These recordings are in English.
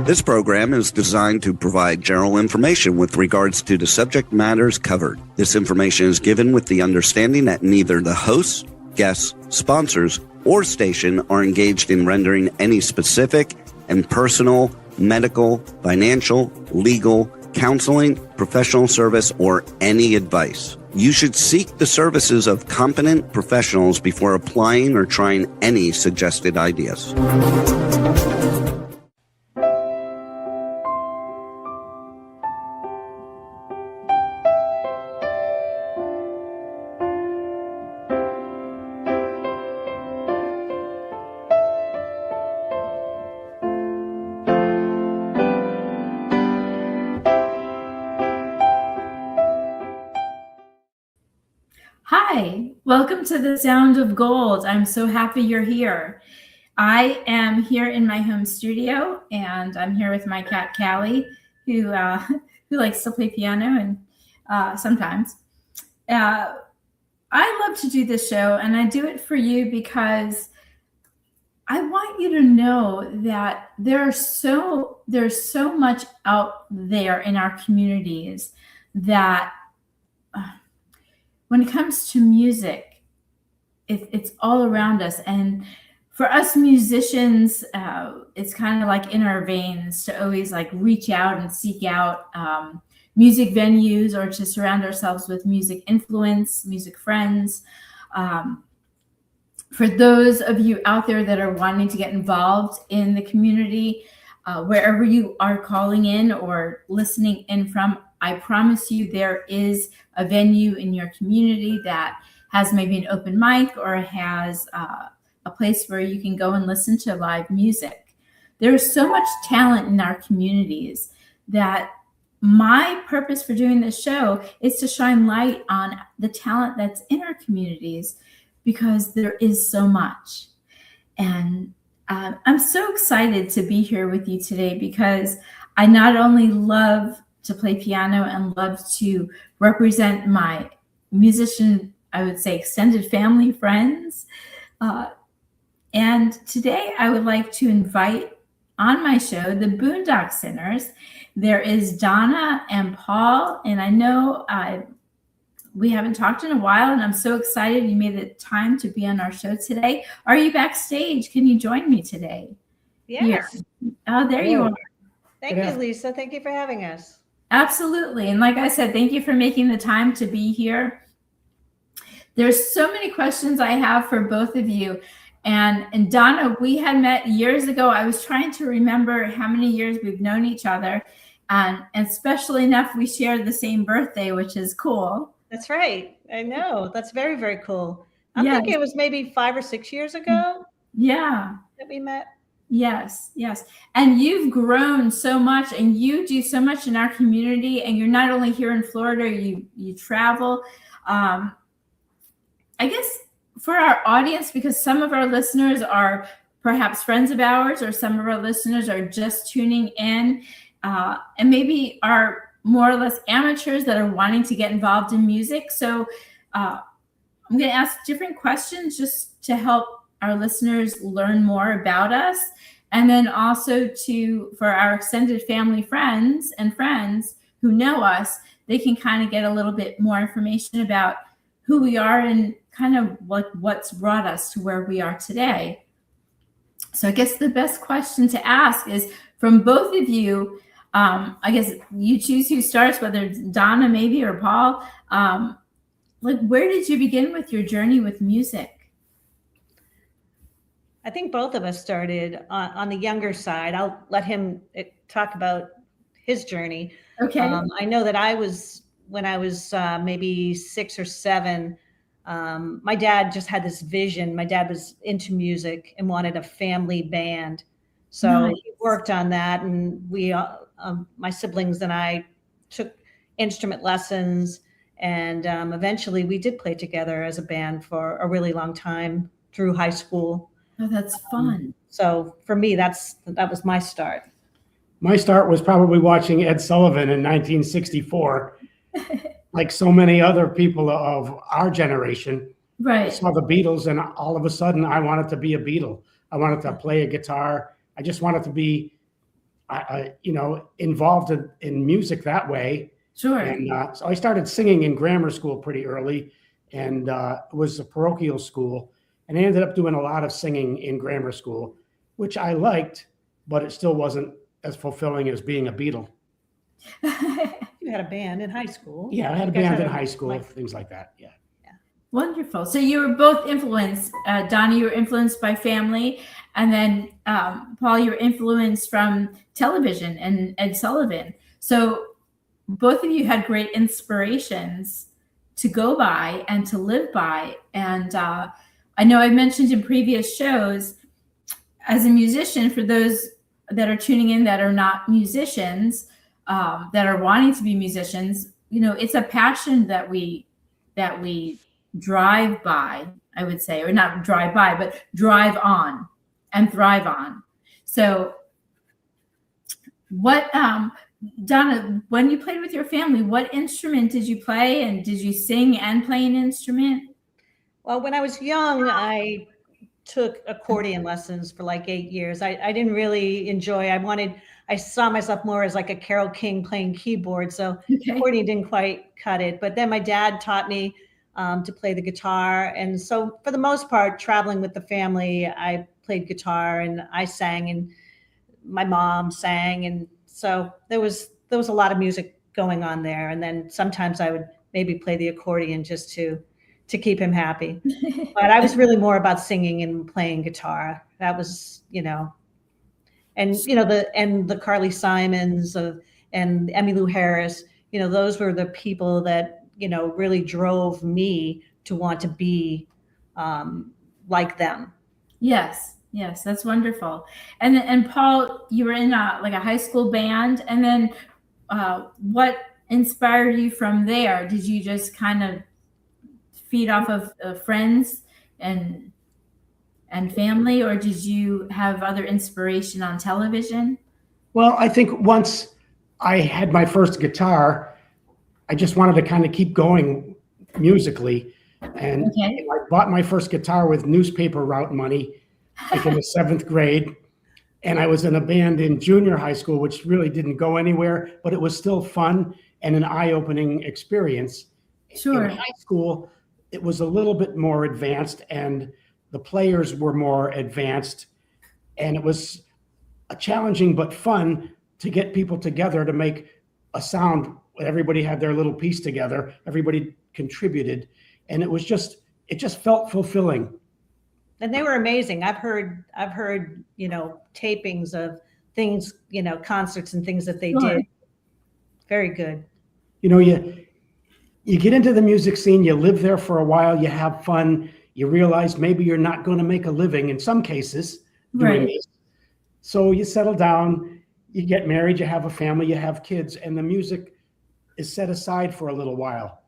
This program is designed to provide general information with regards to the subject matters covered. This information is given with the understanding that neither the hosts, guests, sponsors, or station are engaged in rendering any specific and personal, medical, financial, legal, counseling, professional service, or any advice. You should seek the services of competent professionals before applying or trying any suggested ideas. Hi, welcome to the Sound of Gold. I'm so happy you're here. I am here in my home studio, and I'm here with my cat Callie, who likes to play piano and sometimes. I love to do this show, and I do it for you because I want you to know that there's so much out there in our communities that when it comes to music, it's all around us. And for us musicians, it's kind of like in our veins to always like reach out and seek out music venues or to surround ourselves with music influence, music friends. For those of you out there that are wanting to get involved in the community, wherever you are calling in or listening in from, I promise you there is a venue in your community that has maybe an open mic or has a place where you can go and listen to live music. There's so much talent in our communities that my purpose for doing this show is to shine light on the talent that's in our communities, because there is so much. And I'm so excited to be here with you today because I not only love to play piano and love to represent my musician, I would say, extended family friends. And today I would like to invite on my show the Boondock Sinners. There is Donna and Paul, and I know we haven't talked in a while, and I'm so excited you made the time to be on our show today. Are you backstage? Can you join me today? Yes. Here. Oh, there you are. Thank you, Lisa. Thank you for having us. Absolutely. And like I said, thank you for making the time to be here. There's so many questions I have for both of you. And Donna, we had met years ago. I was trying to remember how many years we've known each other. And especially enough, we shared the same birthday, which is cool. That's right. I know. That's very, very cool. I'm thinking it was maybe 5 or 6 years ago. Yeah. That we met. Yes. And you've grown so much, and you do so much in our community, and you're not only here in Florida, you travel. I guess for our audience, because some of our listeners are perhaps friends of ours, or some of our listeners are just tuning in, and maybe are more or less amateurs that are wanting to get involved in music. So I'm going to ask different questions just to help our listeners learn more about us. And then also for our extended family friends who know us, they can kind of get a little bit more information about who we are and kind of what's brought us to where we are today. So I guess the best question to ask is from both of you. I guess you choose who starts, whether it's Donna maybe or Paul. Where did you begin with your journey with music? I think both of us started on the younger side. I'll let him talk about his journey. Okay. I know that when I was maybe 6 or 7, my dad just had this vision. My dad was into music and wanted a family band. So he worked on that, and we, my siblings and I, took instrument lessons, and eventually we did play together as a band for a really long time through high school. Oh, that's fun. So for me, that was my start. My start was probably watching Ed Sullivan in 1964, like so many other people of our generation. Right. I saw the Beatles, and all of a sudden I wanted to be a Beatle. I wanted to play a guitar. I just wanted to be involved in music that way. Sure. And so I started singing in grammar school pretty early, and it was a parochial school. And I ended up doing a lot of singing in grammar school, which I liked, but it still wasn't as fulfilling as being a Beatle. You had a band in high school. Yeah, I had a band in high school, things like that. Yeah. Wonderful. So you were both influenced. Donna, you were influenced by family, and then Paul, you were influenced from television and Ed Sullivan. So both of you had great inspirations to go by and to live by. And I know I've mentioned in previous shows, as a musician, for those that are tuning in that are not musicians, that are wanting to be musicians, it's a passion that we drive by, I would say, or not drive by, but drive on and thrive on. So what, Donna, when you played with your family, what instrument did you play, and did you sing and play an instrument? Well, when I was young, I took accordion lessons for like 8 years. I didn't really enjoy, I saw myself more as like a Carole King playing keyboard. So accordion didn't quite cut it. But then my dad taught me to play the guitar. And so for the most part, traveling with the family, I played guitar and I sang, and my mom sang. And so there was a lot of music going on there. And then sometimes I would maybe play the accordion just to keep him happy. But I was really more about singing and playing guitar. That was, and the Carly Simons and Emmylou Harris, those were the people that, really drove me to want to be like them. Yes, that's wonderful. And Paul, you were in a high school band, and then what inspired you from there? Did you just kind of feed off of friends and family, or did you have other inspiration on television? Well, I think once I had my first guitar, I just wanted to kind of keep going musically. And I bought my first guitar with newspaper route money, like in the 7th grade. And I was in a band in junior high school, which really didn't go anywhere, but it was still fun and an eye-opening experience. Sure. In high school, it was a little bit more advanced, and the players were more advanced. And it was a challenging but fun to get people together to make a sound. Everybody had their little piece together. Everybody contributed. And it just felt fulfilling. And they were amazing. I've heard, tapings of things, concerts and things that they did. Very good. You get into the music scene, you live there for a while, you have fun, you realize maybe you're not going to make a living in some cases doing this. So you settle down, you get married, you have a family, you have kids, and the music is set aside for a little while.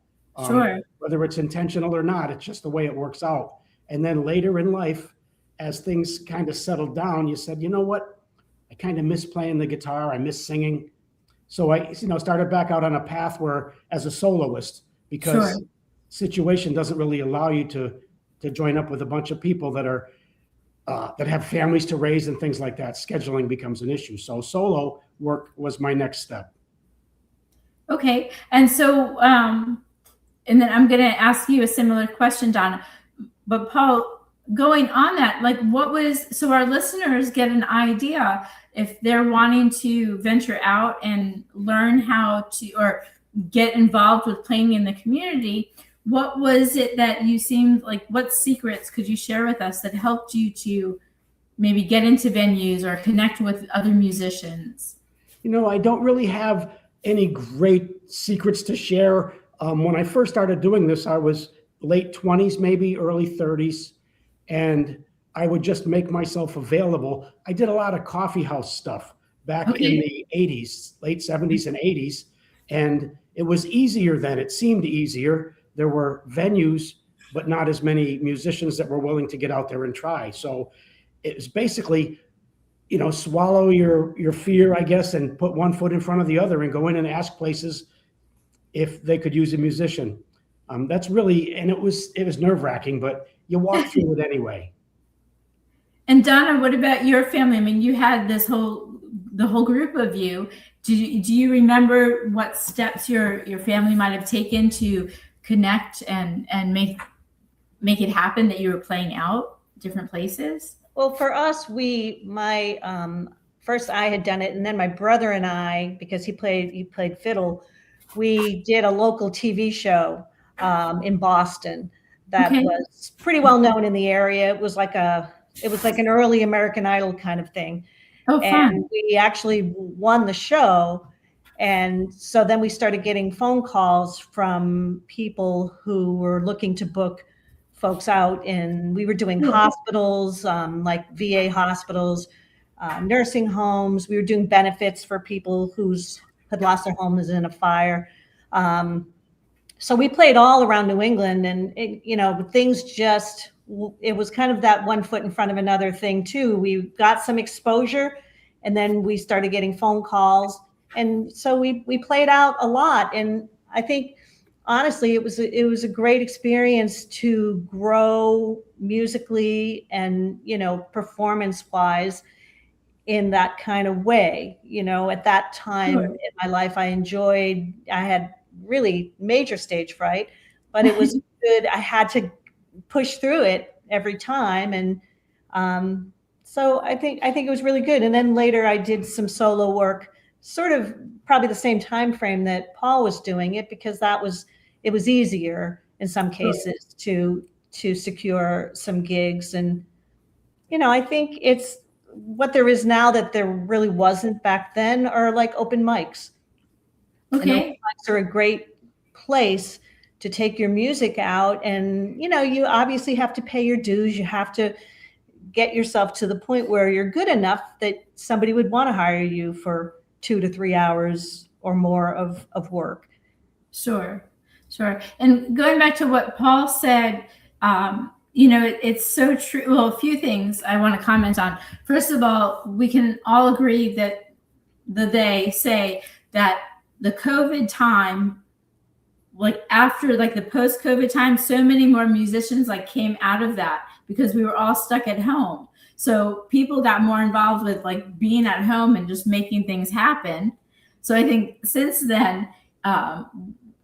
Sure. Whether it's intentional or not, it's just the way it works out. And then later in life, as things kind of settled down, you said, you know what? I kind of miss playing the guitar. I miss singing. So I, started back out on a path where, as a soloist, because situation doesn't really allow you to join up with a bunch of people that are that have families to raise and things like that. Scheduling becomes an issue. So solo work was my next step. Okay. And so, and then I'm going to ask you a similar question, Donna. But Paul, going on that, so our listeners get an idea if they're wanting to venture out and learn how to, or get involved with playing in the community, what was it that you seemed like, what secrets could you share with us that helped you to maybe get into venues or connect with other musicians? I don't really have any great secrets to share. When I first started doing this, I was late 20s, maybe early 30s. And I would just make myself available. I did a lot of coffee house stuff back in the 80s, late 70s and 80s. And it was easier then. It seemed easier. There were venues, but not as many musicians that were willing to get out there and try. So it was basically, swallow your fear, I guess, and put one foot in front of the other and go in and ask places if they could use a musician. That's really, and it was nerve-wracking, but you walk through it anyway. And Donna, what about your family? I mean, you had this whole the whole group of you, do you remember what steps your family might have taken to connect and make it happen that you were playing out different places? Well, for us, first I had done it, and then my brother and I, because he played fiddle, we did a local TV show in Boston that was pretty well known in the area. It was like an early American Idol kind of thing. Oh, fun. And we actually won the show. And so then we started getting phone calls from people who were looking to book folks out, and we were doing hospitals, like VA hospitals, nursing homes. We were doing benefits for people who had lost their homes in a fire. So we played all around New England, and it was kind of that one foot in front of another thing too. We got some exposure, and then we started getting phone calls, and so we played out a lot. And I think, honestly, it was a great experience to grow musically and, performance wise in that kind of way. At that time in my life, I had really major stage fright, but it was good. I had to push through it every time. And so I think it was really good. And then later I did some solo work, sort of probably the same time frame that Paul was doing it, because it was easier in some cases to secure some gigs. And, I think it's what there is now that there really wasn't back then, are like open mics. Okay. And open mics are a great place to take your music out. And, you obviously have to pay your dues. You have to get yourself to the point where you're good enough that somebody would want to hire you for 2 to 3 hours or more of work. Sure. And going back to what Paul said, it's so true. Well, a few things I want to comment on. First of all, we can all agree that they say that the COVID time, like after like the post-COVID time, so many more musicians like came out of that because we were all stuck at home. So people got more involved with like being at home and just making things happen. So I think since then,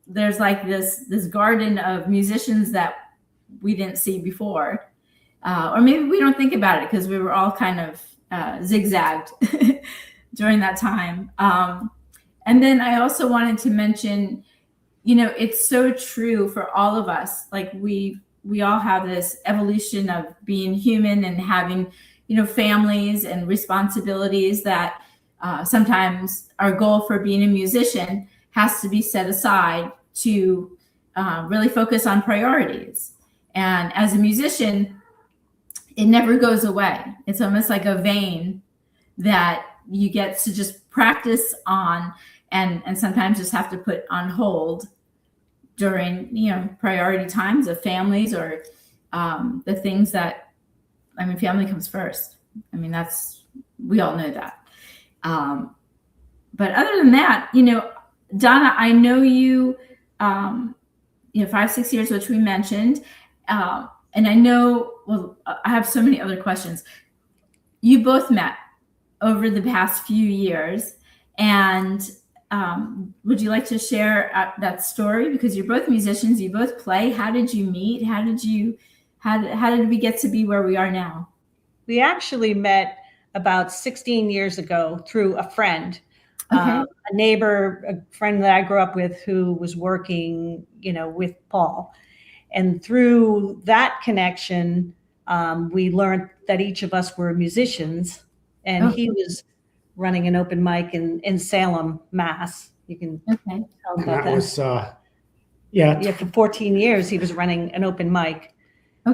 there's like this garden of musicians that we didn't see before, or maybe we don't think about it because we were all kind of zigzagged during that time. And then I also wanted to mention, it's so true for all of us. Like we all have this evolution of being human and having, families and responsibilities that sometimes our goal for being a musician has to be set aside to really focus on priorities. And as a musician, it never goes away. It's almost like a vein that you get to just practice on and sometimes just have to put on hold during, priority times of families or the things that, family comes first. We all know that. But other than that, Donna, I know you, 5-6 years, which we mentioned. And I know, I have so many other questions. You both met over the past few years, and would you like to share that story? Because you're both musicians, you both play. How did you meet? How did we get to be where we are now? We actually met about 16 years ago through a friend, a neighbor, a friend that I grew up with who was working, with Paul. And through that connection, we learned that each of us were musicians, and he was running an open mic in Salem, Mass. You can tell about that. Was, for 14 years, he was running an open mic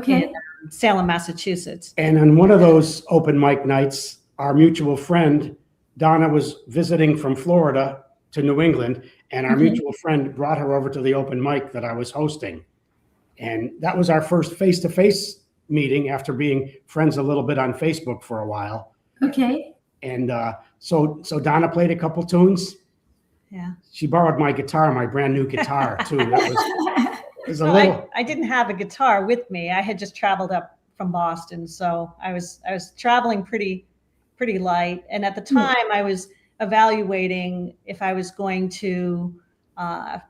in Salem, Massachusetts. And on one of those open mic nights, our mutual friend, Donna, was visiting from Florida to New England, and our mutual friend brought her over to the open mic that I was hosting. And that was our first face-to-face meeting after being friends a little bit on Facebook for a while. Okay. And so Donna played a couple tunes. Yeah. She borrowed my guitar, my brand new guitar too. That was a little. I didn't have a guitar with me. I had just traveled up from Boston, so I was traveling pretty pretty light. And at the time I was evaluating if I was going to, a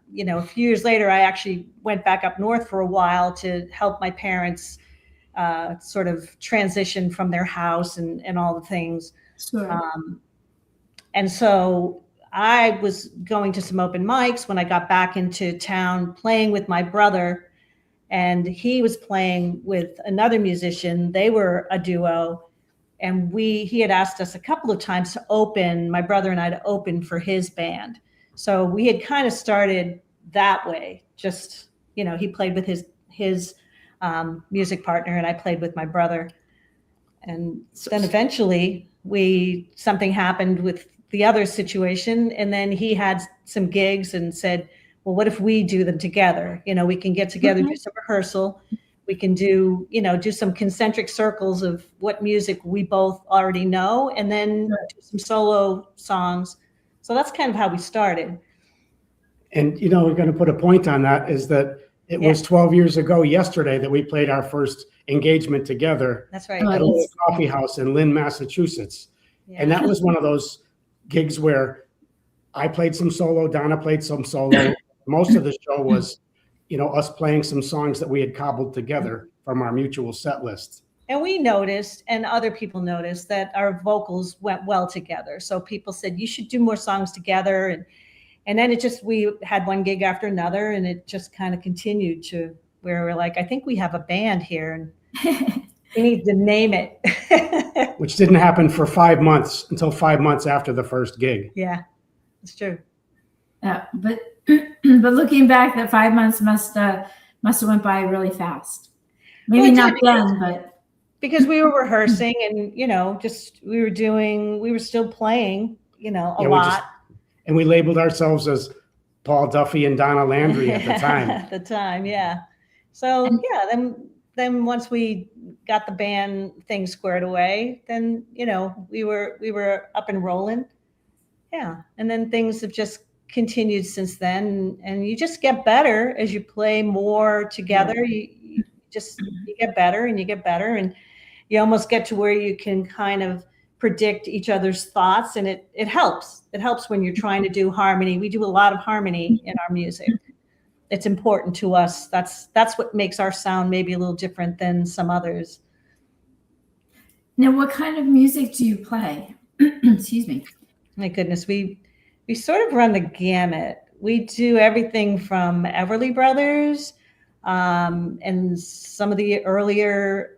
few years later, I actually went back up north for a while to help my parents sort of transition from their house and all the things. Sure. And so I was going to some open mics when I got back into town, playing with my brother, and he was playing with another musician. They were a duo, and he had asked us a couple of times to open, my brother and I, to open for his band. So we had kind of started that way. Just, he played with his music partner, and I played with my brother. And then eventually something happened with the other situation. And then he had some gigs and said, well, what if we do them together? We can get together, do some rehearsal. We can do some concentric circles of what music we both already know, and then do some solo songs. So that's kind of how we started. And, we're going to put a point on that, is that it was 12 years ago yesterday that we played our first engagement together. That's right. At a little coffee house in Lynn, Massachusetts. Yeah. And that was one of those gigs where I played some solo, Donna played some solo. Most of the show was, us playing some songs that we had cobbled together from our mutual set list. And we noticed, and other people noticed, that our vocals went well together. So people said, you should do more songs together. And then we had one gig after another, and it just kind of continued to where we're like, I think we have a band here, and we need to name it. Which didn't happen for 5 months, until 5 months after the first gig. Yeah, it's true. Yeah, but looking back, that 5 months must have went by really fast. Maybe not then, but because we were rehearsing, and we were still playing, a lot. And we labeled ourselves as Paul Duffy and Donna Landry at the time. At the time, yeah. So then once we got the band thing squared away, then we were up and rolling. Yeah, and then things have just continued since then, and you just get better as you play more together. You get better, and you get better, and you almost get to where you can kind of predict each other's thoughts, and it helps. It helps when you're trying to do harmony. We do a lot of harmony in our music. It's important to us. That's what makes our sound maybe a little different than some others. Now, what kind of music do you play? Excuse me. My goodness, we sort of run the gamut. We do everything from Everly Brothers, and some of the earlier,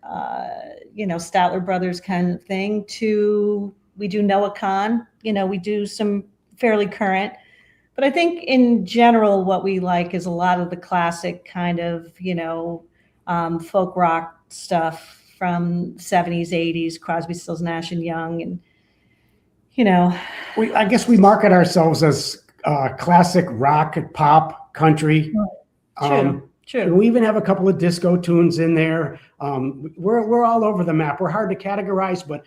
Statler Brothers kind of thing, to we do Noah Kahn. We do some fairly current. But I think in general, what we like is a lot of the classic kind of, folk rock stuff from 70s, 80s, Crosby, Stills, Nash and Young. And, I guess we market ourselves as classic rock, pop, country. True. And we even have a couple of disco tunes in there. We're all over the map. We're hard to categorize, but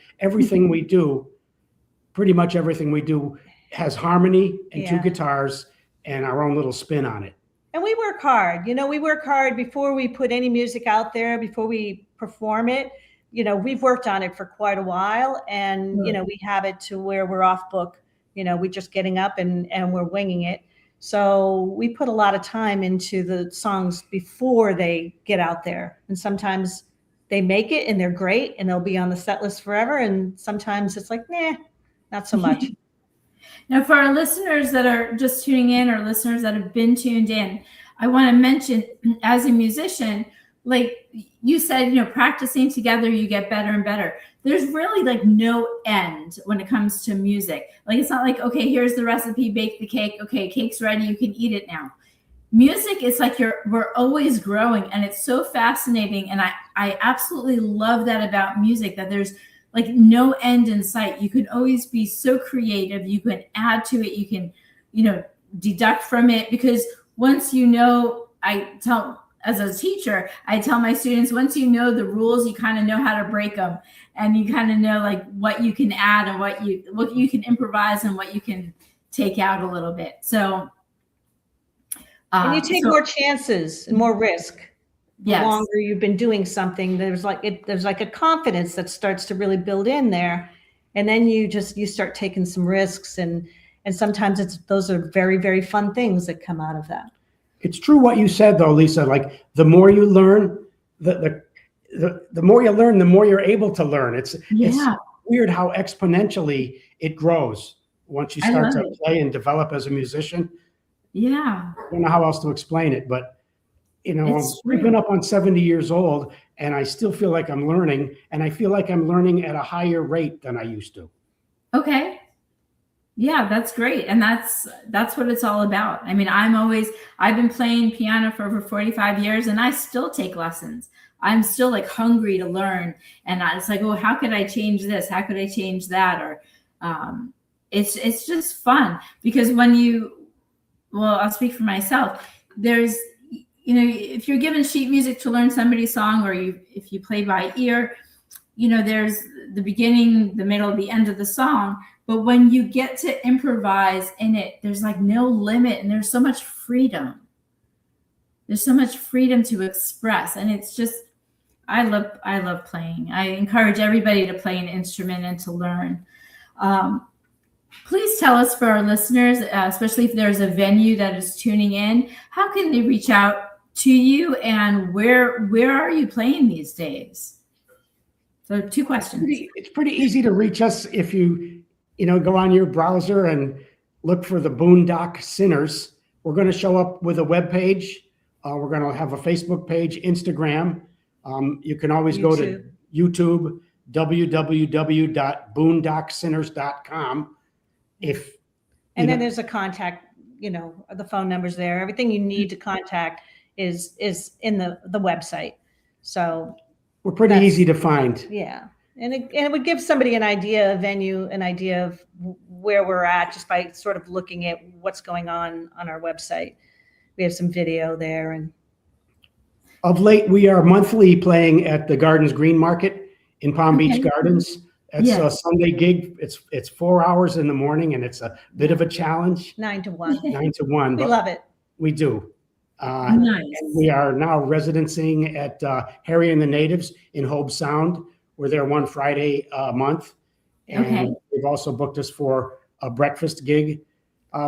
pretty much everything we do has harmony and two guitars and our own little spin on it. And we work hard. We work hard before we put any music out there, before we perform it. We've worked on it for quite a while, and, we have it to where we're off book. We're just getting up and we're winging it. So we put a lot of time into the songs before they get out there. And sometimes they make it and they're great and they'll be on the set list forever. And sometimes it's like, nah, not so much. Now, for our listeners that are just tuning in, or listeners that have been tuned in, I want to mention, as a musician, like you said, practicing together, you get better and better. There's really like no end when it comes to music. Like, it's not like, okay, here's the recipe, bake the cake. Okay, cake's ready, you can eat it now. Music, it's like we're always growing, and it's so fascinating. And I absolutely love that about music, that there's like no end in sight. You can always be so creative. You can add to it. You can, deduct from it, because once as a teacher, I tell my students, once you know the rules, you kind of know how to break them, and you kind of know like what you can add and what you can improvise and what you can take out a little bit. So, and you take more chances and more risk. The longer you've been doing something, there's like a confidence that starts to really build in there. And then you start taking some risks, and sometimes those are very, very fun things that come out of that. It's true what you said though, Lisa, like the more you learn, the more you learn, the more you're able to learn. It's weird how exponentially it grows once you start to play and develop as a musician. Yeah. I don't know how else to explain it, but we've been up on 70 years old and I still feel like I'm learning, and I feel like I'm learning at a higher rate than I used to. Okay. Yeah, that's great. And that's what it's all about. I mean, I've been playing piano for over 45 years and I still take lessons. I'm still like hungry to learn. And it's like, oh, how could I change this? How could I change that? Or it's just fun because I'll speak for myself. There's, if you're given sheet music to learn somebody's song, or if you play by ear, there's the beginning, the middle, the end of the song. But when you get to improvise in it, there's like no limit, and there's so much freedom. There's so much freedom to express. And it's just, I love playing. I encourage everybody to play an instrument and to learn. Please tell us, for our listeners, especially if there's a venue that is tuning in, how can they reach out to you, and where are you playing these days? So 2 questions. It's pretty easy to reach us if you go on your browser and look for the Boondock Sinners. We're going to show up with a web page. We're going to have a Facebook page, Instagram. You can always go to YouTube, www.boondocksinners.com. And then there's a contact, the phone number's there. Everything you need to contact is in the website. So we're pretty easy to find. Yeah. And it would give somebody an idea, a venue, an idea of where we're at just by sort of looking at what's going on our website. We have some video there. And of late, we are monthly playing at the Gardens Green Market in Palm Beach Gardens. It's a Sunday gig. It's 4 hours in the morning, and it's a bit of a challenge. 9 to 1. 9 to 1. We love it. We do. Nice. And we are now residencing at Harry and the Natives in Hobe Sound. We're there one Friday a month. And they've also booked us for a breakfast gig.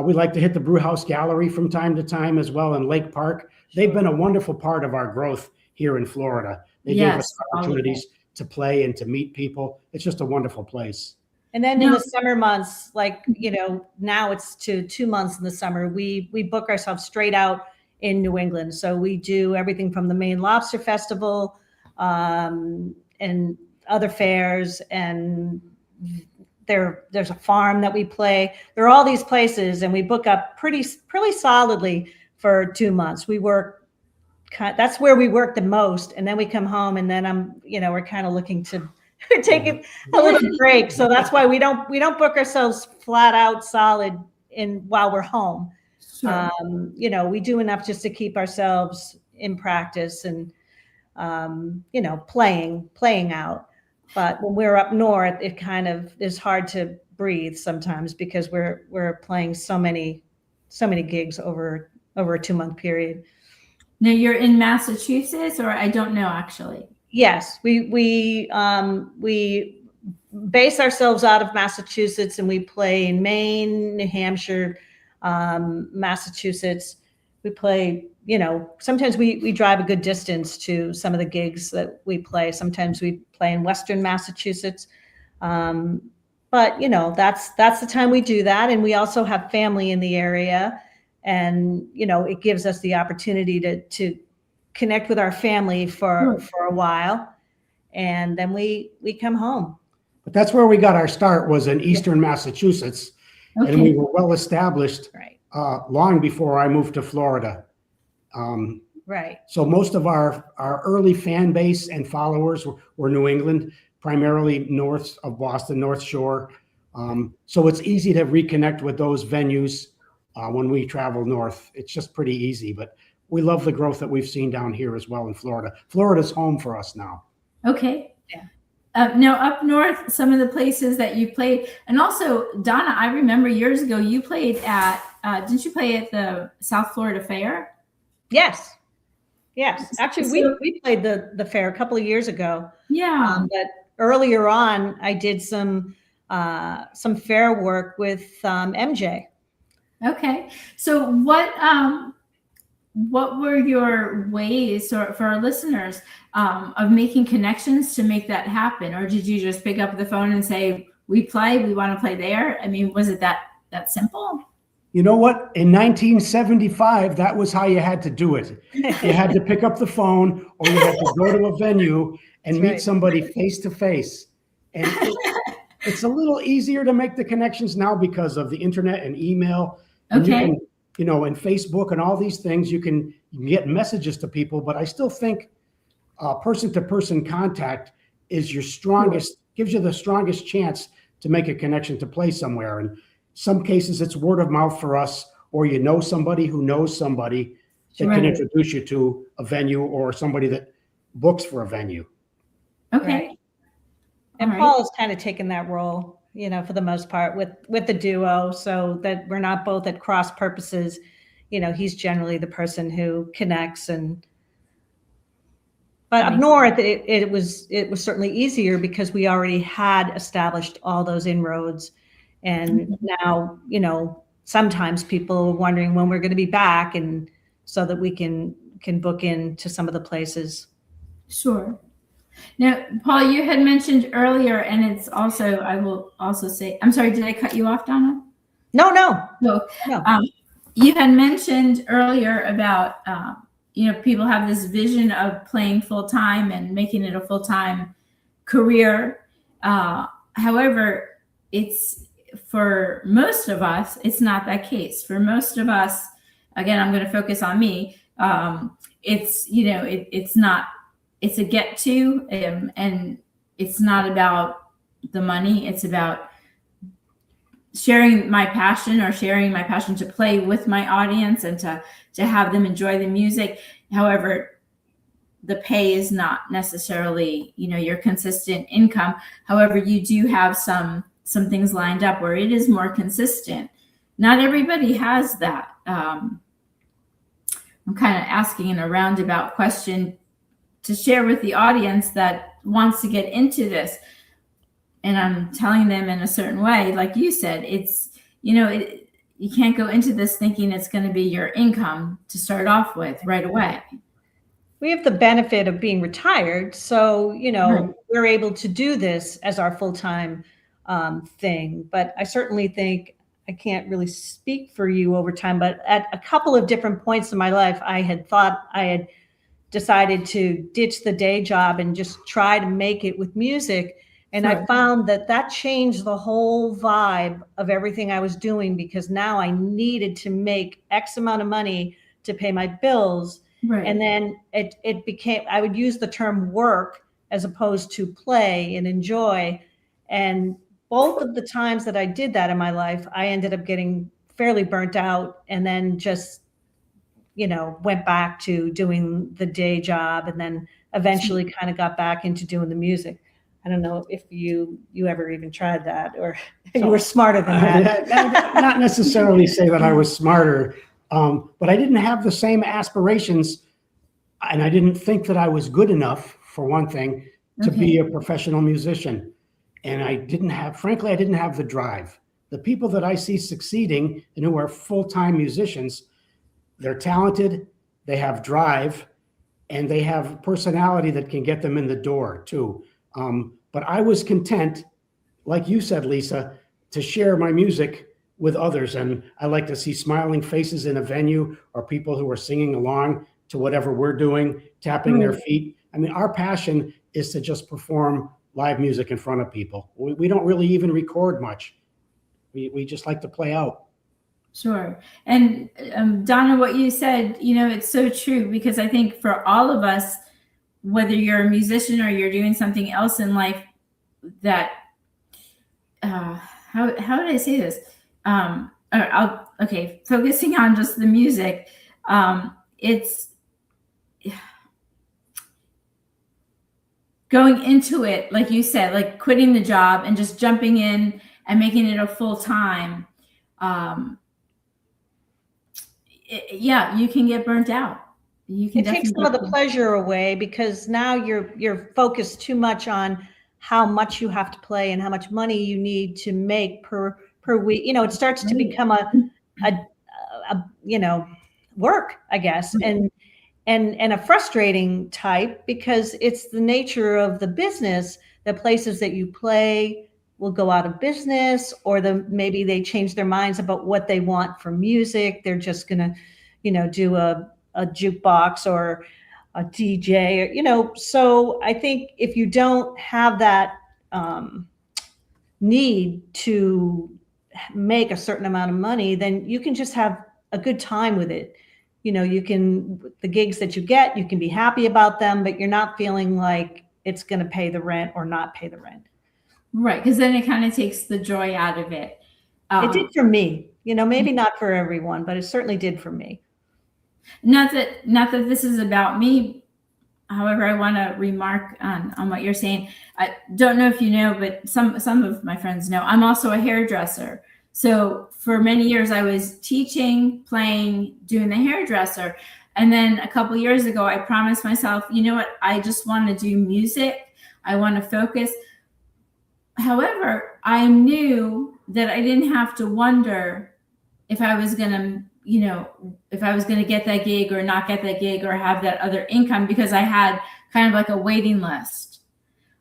We like to hit the Brewhouse Gallery from time to time as well in Lake Park. They've been a wonderful part of our growth here in Florida. They gave us opportunities to play and to meet people. It's just a wonderful place. And then in the summer months, now it's to 2 months in the summer, we book ourselves straight out in New England. So we do everything from the Maine Lobster Festival and other fairs, and there's a farm that we play. There are all these places, and we book up pretty solidly for 2 months. That's where we work the most, and then we come home, and then we're kind of looking to take a little break. So that's why we don't book ourselves flat out solid while we're home. Sure. We do enough just to keep ourselves in practice and playing out. But when we're up north, it kind of is hard to breathe sometimes because we're playing so many gigs over a 2 month period. Now you're in Massachusetts, or I don't know actually. Yes, we base ourselves out of Massachusetts, and we play in Maine, New Hampshire, Massachusetts. We play, sometimes we drive a good distance to some of the gigs that we play. Sometimes we play in Western Massachusetts. But that's the time we do that. And we also have family in the area, and, it gives us the opportunity to connect with our family for a while. And then we come home. But that's where we got our start, was in Eastern Massachusetts. Okay. And we were well established long before I moved to Florida. Right. So most of our early fan base and followers were New England, primarily north of Boston, North Shore. So it's easy to reconnect with those venues when we travel north. It's just pretty easy, but we love the growth that we've seen down here as well in Florida. Florida's home for us now. Okay. Yeah. Now up north, some of the places that you played, and also Donna, I remember years ago you played at, didn't you play at the South Florida Fair? Yes. Actually, we played the fair a couple of years ago. Yeah. But earlier on, I did some some fair work with MJ. Okay. So what were your ways, or for our listeners, of making connections to make that happen? Or did you just pick up the phone and say, we want to play there? I mean, was it that simple? You know what? In 1975, that was how you had to do it. You had to pick up the phone, or you had to go to a venue and meet somebody face to face. And it's a little easier to make the connections now because of the internet and email. And you can, and Facebook and all these things, you can get messages to people. But I still think person-to-person contact is your strongest, gives you the strongest chance to make a connection to play somewhere. And some cases it's word of mouth for us, or somebody who knows somebody that can introduce you to a venue, or somebody that books for a venue. Okay. Right. And Paul has kind of taken that role, for the most part with the duo, so that we're not both at cross purposes. He's generally the person who connects. But up north, it was certainly easier because we already had established all those inroads. And now, sometimes people are wondering when we're going to be back, and so that we can book into some of the places. Sure. Now, Paul, you had mentioned earlier, and it's also, I will also say, I'm sorry, did I cut you off, Donna? No. You had mentioned earlier about, people have this vision of playing full time and making it a full time career. However, for most of us, it's not that case. For most of us, again, I'm going to focus on me. It's a get to, and it's not about the money. It's about sharing my passion to play with my audience and to have them enjoy the music. However, the pay is not necessarily, your consistent income. However, you do have some things lined up where it is more consistent. Not everybody has that. I'm kind of asking in a roundabout question to share with the audience that wants to get into this. And I'm telling them in a certain way, like you said, it's, you can't go into this thinking it's going to be your income to start off with right away. We have the benefit of being retired. So, we're able to do this as our full-time thing. But I certainly think, I can't really speak for you over time, but at a couple of different points in my life, I had thought I had decided to ditch the day job and just try to make it with music. And I found that changed the whole vibe of everything I was doing, because now I needed to make X amount of money to pay my bills. Right. And then it became, I would use the term work as opposed to play and enjoy. And both of the times that I did that in my life, I ended up getting fairly burnt out, and then just, went back to doing the day job, and then eventually kind of got back into doing the music. I don't know if you ever even tried that, or you were smarter than that. Not necessarily say that I was smarter, but I didn't have the same aspirations, and I didn't think that I was good enough, for one thing, to be a professional musician. And I didn't have the drive. The people that I see succeeding and who are full-time musicians, they're talented, they have drive, and they have personality that can get them in the door too. But I was content, like you said, Lisa, to share my music with others. And I like to see smiling faces in a venue, or people who are singing along to whatever we're doing, tapping their feet. I mean, our passion is to just perform live music in front of people. We don't really even record much. We just like to play out. Sure. And Donna, what you said, it's so true, because I think for all of us, whether you're a musician or you're doing something else in life, that how did I say this? Focusing on just the music, it's going into it, like you said, like quitting the job and just jumping in and making it a full time. You can get burnt out. You can. It takes some of the pleasure away, because now you're focused too much on how much you have to play and how much money you need to make per week. It starts to become a work, I guess, and a frustrating type, because it's the nature of the business that places that you play will go out of business, or maybe they change their minds about what they want for music. They're just gonna, do a jukebox or a DJ, so I think if you don't have that need to make a certain amount of money, then you can just have a good time with it. The gigs that you get, you can be happy about them, but you're not feeling like it's going to pay the rent or not pay the rent. Right. Because then it kind of takes the joy out of it. It did for me, maybe not for everyone, but it certainly did for me. Not that this is about me. However, I want to remark on what you're saying. I don't know if you know, but some of my friends know, I'm also a hairdresser. So for many years, I was teaching, playing, doing the hairdresser. And then a couple years ago, I promised myself, you know what? I just want to do music. I want to focus. However, I knew that I didn't have to wonder if I was going to, if I was going to get that gig or not get that gig or have that other income, because I had kind of like a waiting list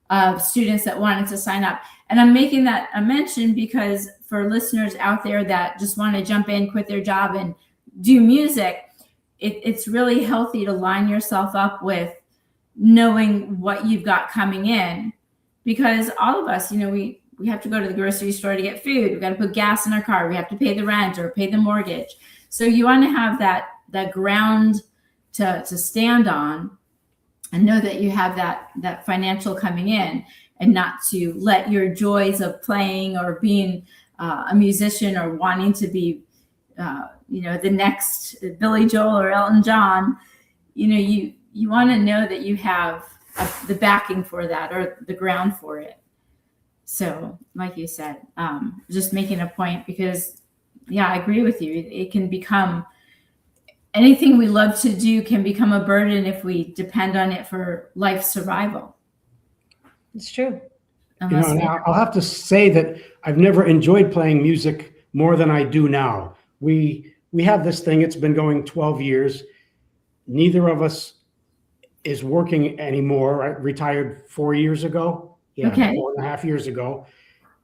of students that wanted to sign up. And I'm making that a mention because for listeners out there that just want to jump in, quit their job and do music, it's really healthy to line yourself up with knowing what you've got coming in, because all of us, we have to go to the grocery store to get food. We've got to put gas in our car. We have to pay the rent or pay the mortgage. So you want to have that ground to stand on and know that you have that financial coming in, and not to let your joys of playing or being a musician or wanting to be, the next Billy Joel or Elton John, you want to know that you have the backing for that or the ground for it. So like you said, just making a point, because I agree with you. It can become, anything we love to do can become a burden if we depend on it for life survival. It's true. I'll have to say that I've never enjoyed playing music more than I do now. We have this thing, it's been going 12 years. Neither of us is working anymore. I retired 4 years ago. Okay. 4.5 years ago.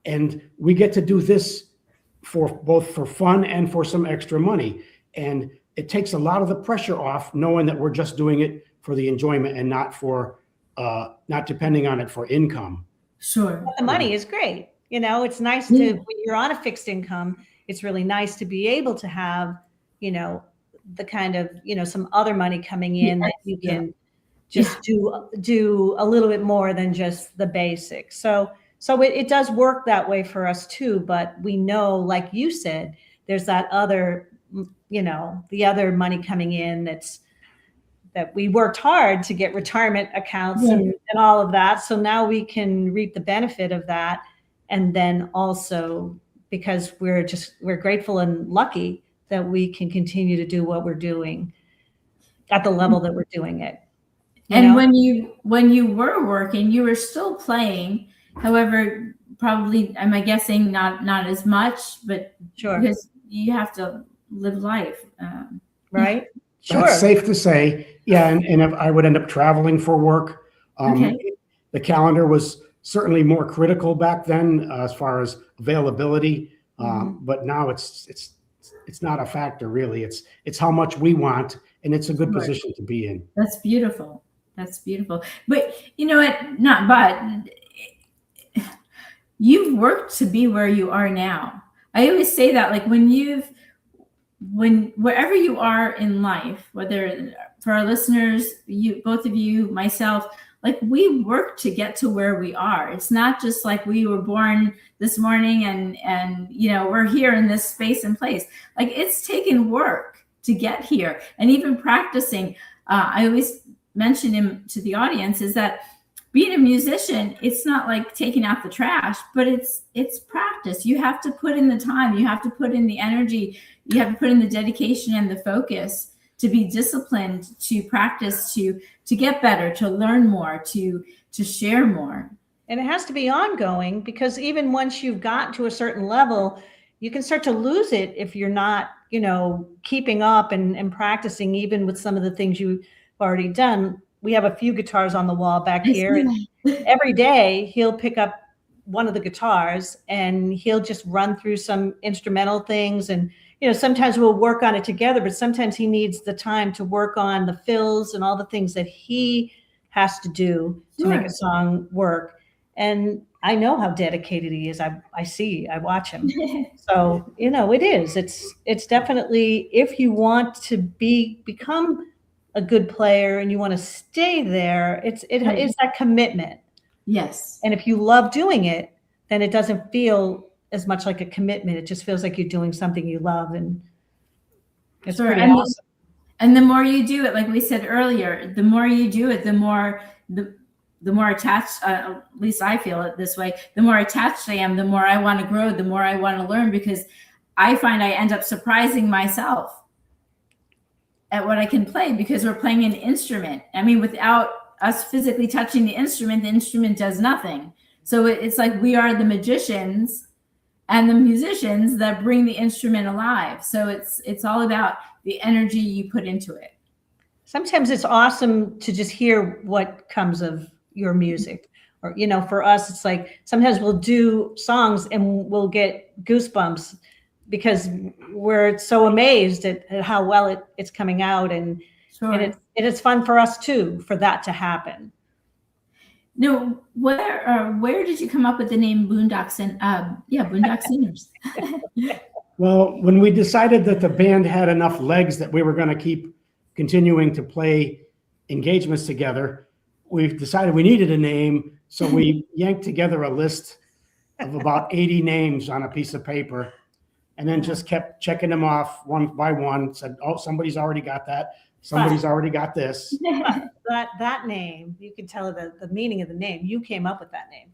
And we get to do this for both for fun and for some extra money. And it takes a lot of the pressure off, knowing that we're just doing it for the enjoyment and not depending on it for income. Sure. But the money is great. It's nice to, when you're on a fixed income, it's really nice to be able to have, the kind of, some other money coming in that you can just do a little bit more than just the basics. So it does work that way for us too, but we know, like you said, there's that other, the other money coming in that we worked hard to get retirement accounts and all of that. So now we can reap the benefit of that. And then also, because we're grateful and lucky that we can continue to do what we're doing at the level that we're doing it. And when you were working, you were still playing. However, probably, am I guessing not as much, but sure, because you have to live life, right? Sure, that's safe to say. Yeah, and if I would end up traveling for work. The calendar was certainly more critical back then as far as availability, but now it's not a factor really. It's how much we want, and it's a good position to be in. That's beautiful. That's beautiful. But you know what? You've worked to be where you are now. I always say that, like wherever you are in life, whether for our listeners, both of you, myself, like we work to get to where we are. It's not just like we were born this morning and we're here in this space and place. Like it's taken work to get here, and even practicing. I always mention to the audience is that being a musician, it's not like taking out the trash, but it's practice. You have to put in the time, you have to put in the energy, you have to put in the dedication and the focus to be disciplined, to practice, to get better, to learn more, to share more. And it has to be ongoing, because even once you've gotten to a certain level, you can start to lose it if you're not, keeping up and practicing, even with some of the things you've already done. We have a few guitars on the wall back here. And every day he'll pick up one of the guitars and he'll just run through some instrumental things. And, sometimes we'll work on it together, but sometimes he needs the time to work on the fills and all the things that he has to do to make a song work. And I know how dedicated he is. I watch him. So, it's definitely, if you want to become a good player and you want to stay there, it's that commitment. Yes. And if you love doing it, then it doesn't feel as much like a commitment. It just feels like you're doing something you love, and it's pretty awesome. And the more you do it, like we said earlier, the more you do it, the more attached, at least I feel it this way, the more attached I am, the more I want to grow, the more I want to learn, because I find I end up surprising myself at what I can play, because we're playing an instrument. I mean, without us physically touching the instrument does nothing. So it's like we are the magicians and the musicians that bring the instrument alive. So it's all about the energy you put into it. Sometimes it's awesome to just hear what comes of your music. Or, for us, it's like sometimes we'll do songs and we'll get goosebumps because we're so amazed at how well it's coming out. And, sure. and it's fun for us too, for that to happen. No, where did you come up with the name Boondock Sinners? Well, when we decided that the band had enough legs that we were going to keep continuing to play engagements together, we decided we needed a name. So we yanked together a list of about 80 names on a piece of paper, and then just kept checking them off one by one. Said, oh, somebody's already got that. Somebody's already got this. That name, you can tell the meaning of the name. You came up with that name.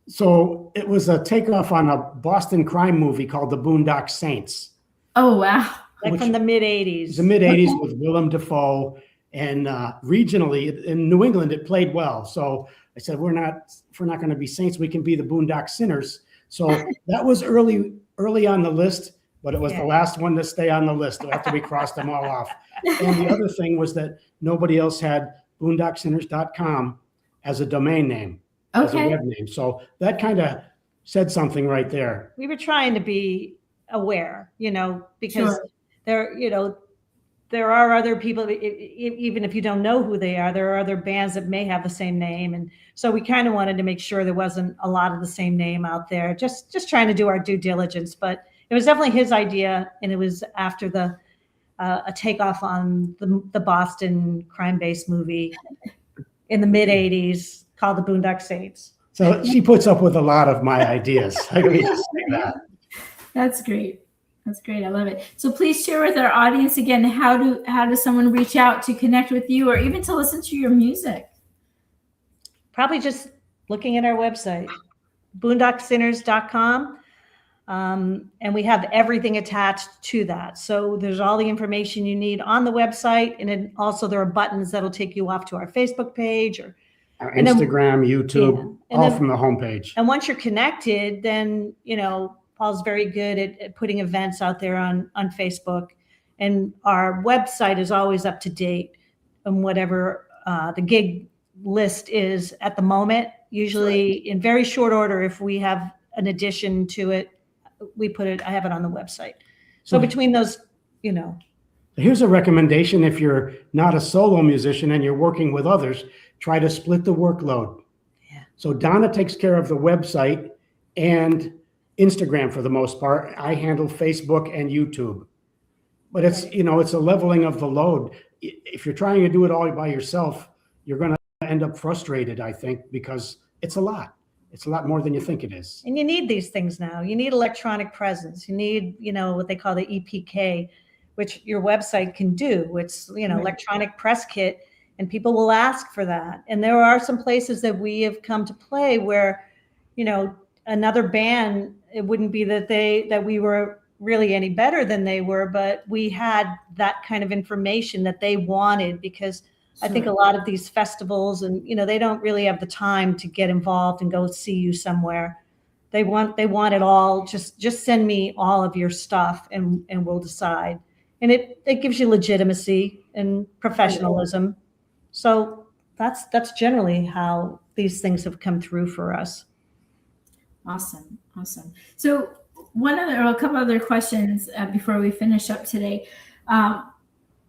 So it was a takeoff on a Boston crime movie called The Boondock Saints. Oh, wow. From the mid-'80s. The mid-'80s with Willem Dafoe. And regionally in New England, it played well. So I said, if we're not going to be Saints, we can be the Boondock Sinners. So that was early on the list, but it was the last one to stay on the list after we crossed them all off. And the other thing was that nobody else had boondocksinners.com as a domain name, as a web name. So that kind of said something right there. We were trying to be aware, because there are other people, even if you don't know who they are, there are other bands that may have the same name. And so we kind of wanted to make sure there wasn't a lot of the same name out there, just trying to do our due diligence. But it was definitely his idea. And it was after a takeoff on the Boston crime-based movie in the mid-'80s called The Boondock Saints. So she puts up with a lot of my ideas. I can just say that. That's great. That's great. I love it. So please share with our audience again, how does someone reach out to connect with you or even to listen to your music? Probably just looking at our website, boondocksinners.com. And we have everything attached to that. So there's all the information you need on the website. And then also there are buttons that'll take you off to our Facebook page or our Instagram, YouTube, all from the homepage. And once you're connected, then, Paul's very good at putting events out there on Facebook. And our website is always up to date on whatever the gig list is at the moment. Usually in very short order, if we have an addition to it, I have it on the website. So between those, Here's a recommendation. If you're not a solo musician and you're working with others, try to split the workload. Yeah. So Donna takes care of the website and Instagram for the most part. I handle Facebook and YouTube. But it's, it's a leveling of the load. If you're trying to do it all by yourself, you're going to end up frustrated, I think, because it's a lot. It's a lot more than you think it is. And you need these things now. You need electronic presence. You need, what they call the EPK, which your website can do. It's, electronic press kit, and people will ask for that. And there are some places that we have come to play where, another band, it wouldn't be that we were really any better than they were, but we had that kind of information that they wanted because I think a lot of these festivals and, they don't really have the time to get involved and go see you somewhere. They want it all. Just send me all of your stuff and we'll decide. And it gives you legitimacy and professionalism. So that's generally how these things have come through for us. Awesome. So a couple other questions before we finish up today.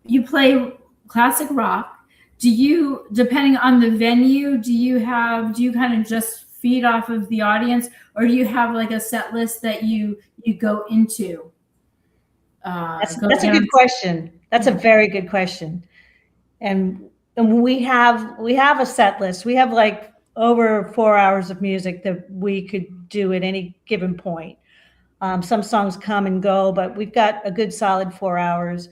You play classic rock. Do you, depending on the venue, do you kind of just feed off of the audience, or do you have like a set list that you go into? That's a good question. That's a very good question. And we have a set list. We have like over 4 hours of music that we could do at any given point. Some songs come and go, but we've got a good solid 4 hours.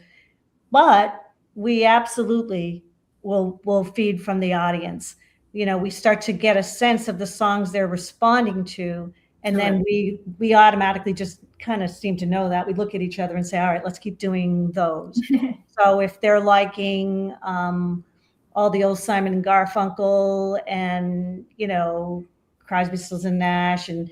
But we absolutely will feed from the audience. We start to get a sense of the songs they're responding to, and then we automatically just kind of seem to know that. We look at each other and say, all right, let's keep doing those. So if they're liking all the old Simon and Garfunkel and, Crosby, Stills and Nash, and,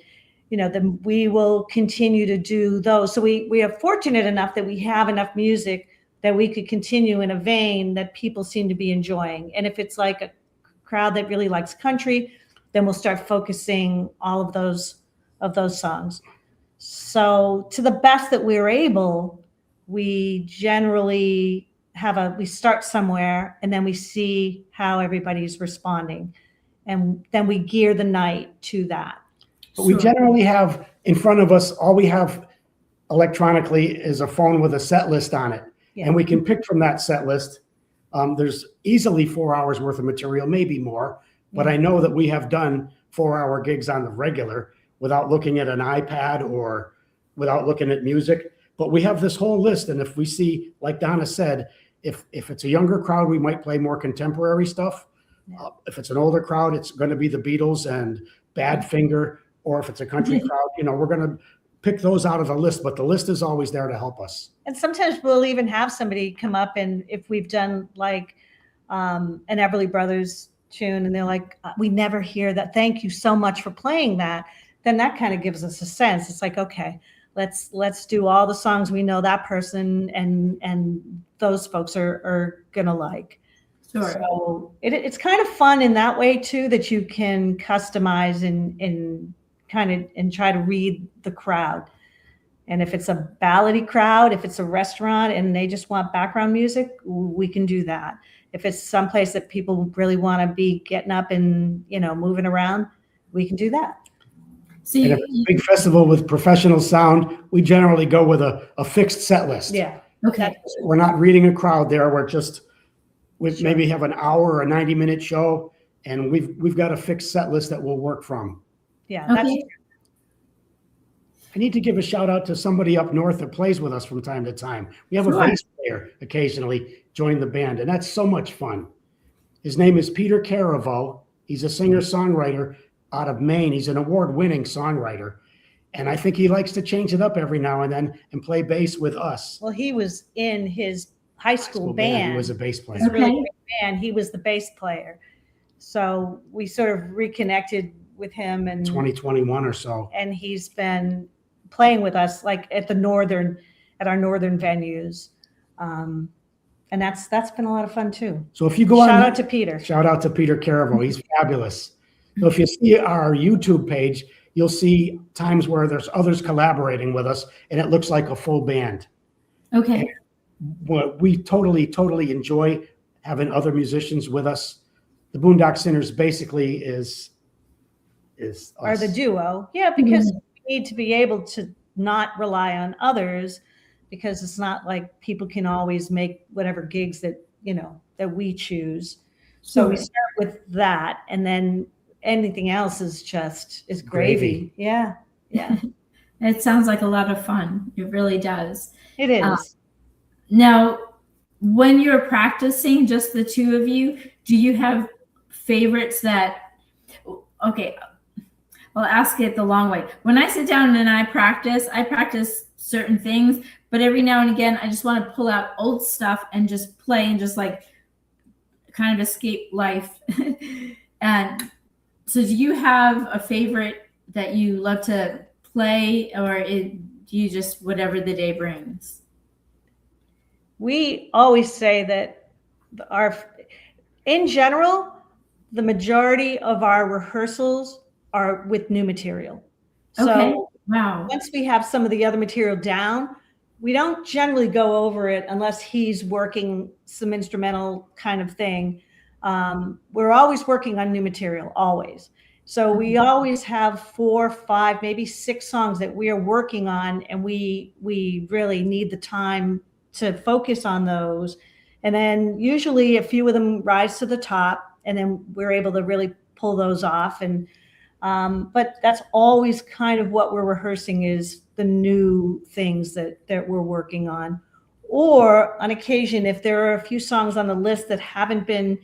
then we will continue to do those. So we are fortunate enough that we have enough music that we could continue in a vein that people seem to be enjoying. And if it's like a crowd that really likes country, then we'll start focusing all of those songs. So to the best that we're able, we generally we start somewhere and then we see how everybody's responding. And then we gear the night to that. But we generally have in front of us, all we have electronically is a phone with a set list on it. Yeah. And we can pick from that set list. There's easily 4 hours worth of material, maybe more. But I know that we have done 4-hour gigs on the regular without looking at an iPad or without looking at music. But we have this whole list. And if we see, like Donna said, if it's a younger crowd, we might play more contemporary stuff. Yeah. If it's an older crowd, it's going to be the Beatles and Badfinger. Or if it's a country crowd, we're going to pick those out of the list. But the list is always there to help us. And sometimes we'll even have somebody come up, and if we've done like an Everly Brothers tune and they're like, we never hear that. Thank you so much for playing that. Then that kind of gives us a sense. It's like, okay, let's do all the songs we know that person and those folks are going to like. Sure. So it's kind of fun in that way too, that you can customize and try to read the crowd. And if it's a ballady crowd, if it's a restaurant and they just want background music, we can do that. If it's someplace that people really want to be getting up and, moving around, we can do that. And if it's a big festival with professional sound, we generally go with a fixed set list. Yeah. Okay. We're not reading a crowd there. We maybe have an hour or a 90-minute show, and we've got a fixed set list that we'll work from. Yeah. Okay. I need to give a shout out to somebody up north that plays with us from time to time. We have a bass player occasionally join the band, and that's so much fun. His name is Peter Caravo. He's a singer-songwriter out of Maine. He's an award-winning songwriter. And I think he likes to change it up every now and then and play bass with us. Well, he was in his high school band. He was a bass player. It's a really great band. He was the bass player. So we sort of reconnected with him in 2021 or so. And he's been playing with us like at our northern venues. And that's been a lot of fun too. So if you go shout out to Peter Caravo. He's fabulous. So if you see our YouTube page, you'll see times where there's others collaborating with us and it looks like a full band. Okay. And we totally enjoy having other musicians with us. The Boondock Sinners basically is us. Are the duo. Yeah, because we need to be able to not rely on others, because it's not like people can always make whatever gigs that we choose. So we start with that, and then anything else is gravy. Yeah. It sounds like a lot of fun. It really does. It is. Now, when you're practicing, just the two of you, do you have favorites okay, I'll ask it the long way. When I sit down and I practice certain things, but every now and again, I just want to pull out old stuff and just play and just like kind of escape life. And so do you have a favorite that you love to play, or do you just whatever the day brings? We always say that in general, the majority of our rehearsals are with new material. So Okay. Wow. once we have some of the other material down, we don't generally go over it unless he's working some instrumental kind of thing. We're always working on new material, always. So we always have 4, 5, maybe 6 songs that we are working on, and we really need the time to focus on those. And then usually a few of them rise to the top, and then we're able to really pull those off. And but that's always kind of what we're rehearsing, is the new things that we're working on. Or on occasion, if there are a few songs on the list that haven't been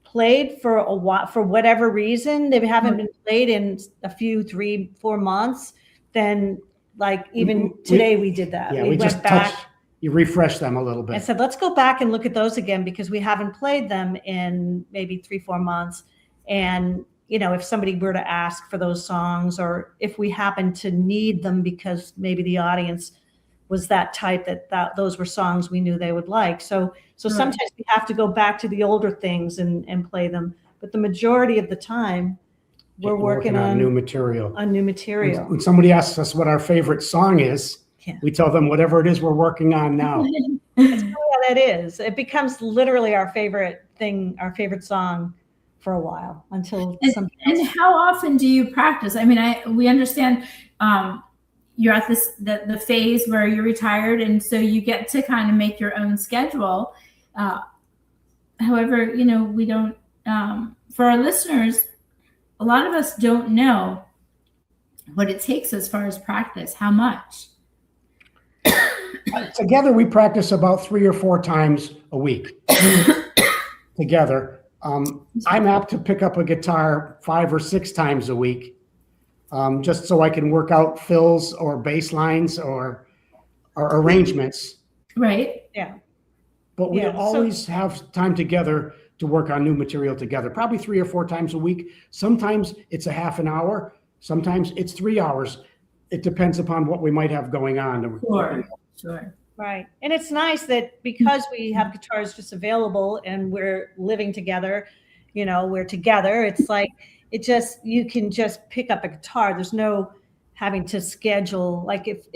played for a while, for whatever reason, they haven't been played in a few 3-4 months, then like even today we did that. Yeah, we went just back. you refresh them a little bit. I said, let's go back and look at those again, because we haven't played them in maybe 3-4 months. And, you know, if somebody were to ask for those songs, or if we happen to need them because maybe the audience was that type that those were songs we knew they would like. So sometimes we have to go back to the older things and play them. But the majority of the time, we're working on new material. On new material. When somebody asks us what our favorite song is, we tell them whatever it is we're working on now. That's really how that is. It becomes literally our favorite thing, our favorite song for a while, until something else. And how often do you practice? I mean, we understand you're at the phase where you're retired, and so you get to kind of make your own schedule. However, you know, we don't, for our listeners, a lot of us don't know what it takes as far as practice, how much. Together, we practice about 3 or 4 times a week together. I'm apt to pick up a guitar 5 or 6 times a week, just so I can work out fills or bass lines or arrangements. Right. Yeah. But we always have time together to work on new material together, probably 3 or 4 times a week. Sometimes it's a half an hour. Sometimes it's 3 hours. It depends upon what we might have going on. Sure. Right. And it's nice that because we have guitars just available and we're living together, you know, we're together. It's like, you can just pick up a guitar. There's no having to schedule. Like if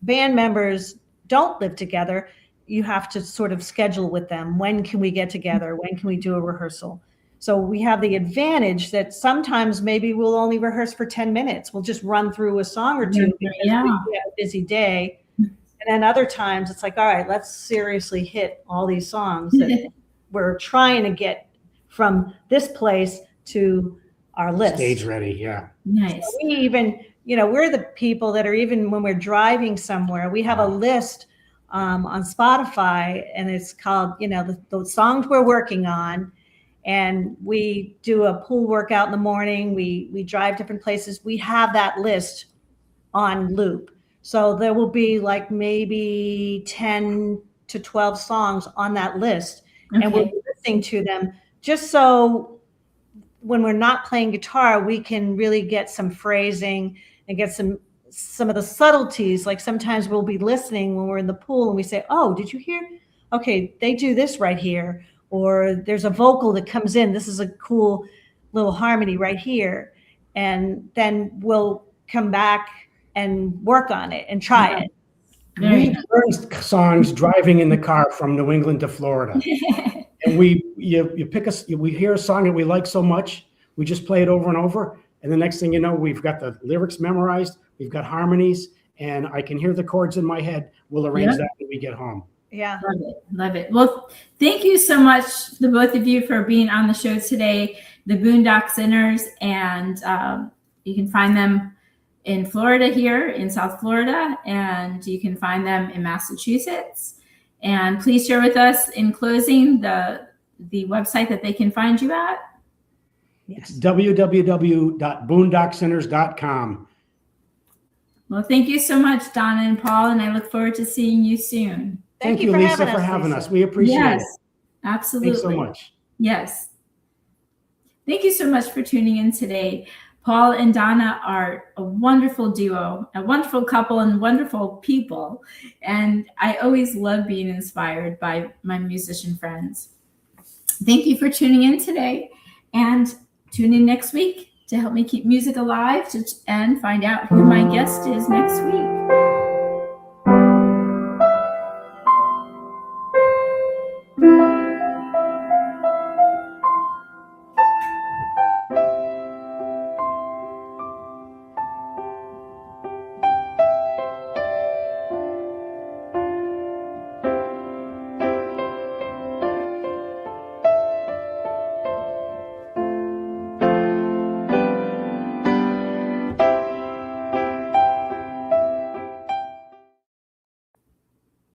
band members don't live together, you have to sort of schedule with them. When can we get together? When can we do a rehearsal? So we have the advantage that sometimes maybe we'll only rehearse for 10 minutes. We'll just run through a song or two because we have a busy day. And then other times it's like, all right, let's seriously hit all these songs that we're trying to get from this place to our list. Stage ready, yeah. Nice. So we even, you know, we're the people that are, even when we're driving somewhere, we have a list on Spotify, and it's called, you know, the songs we're working on. And we do a pool workout in the morning. We drive different places. We have that list on loop. So there will be like maybe 10 to 12 songs on that list. Okay. And we're listening to them just so when we're not playing guitar, we can really get some phrasing and get some of the subtleties. Like sometimes we'll be listening when we're in the pool and we say, oh, did you hear? Okay, they do this right here. Or there's a vocal that comes in. This is a cool little harmony right here. And then we'll come back and work on it and try it. We learn songs driving in the car from New England to Florida. And we hear a song that we like so much, we just play it over and over. And the next thing you know, we've got the lyrics memorized, we've got harmonies, and I can hear the chords in my head. We'll arrange that when we get home. Yeah. Love it. Well, thank you so much, the both of you, for being on the show today, the Boondock Sinners. And you can find them in Florida, here in South Florida, and you can find them in Massachusetts. And please share with us in closing the website that they can find you at. Yes. It's www.boondocksinners.com. Well, thank you so much, Donna and Paul, and I look forward to seeing you soon. Thank you, Lisa, for having us. We appreciate it. Absolutely. Thanks so much. Yes. Thank you so much for tuning in today. Paul and Donna are a wonderful duo, a wonderful couple, and wonderful people. And I always love being inspired by my musician friends. Thank you for tuning in today, and tune in next week to help me keep music alive and find out who my guest is next week.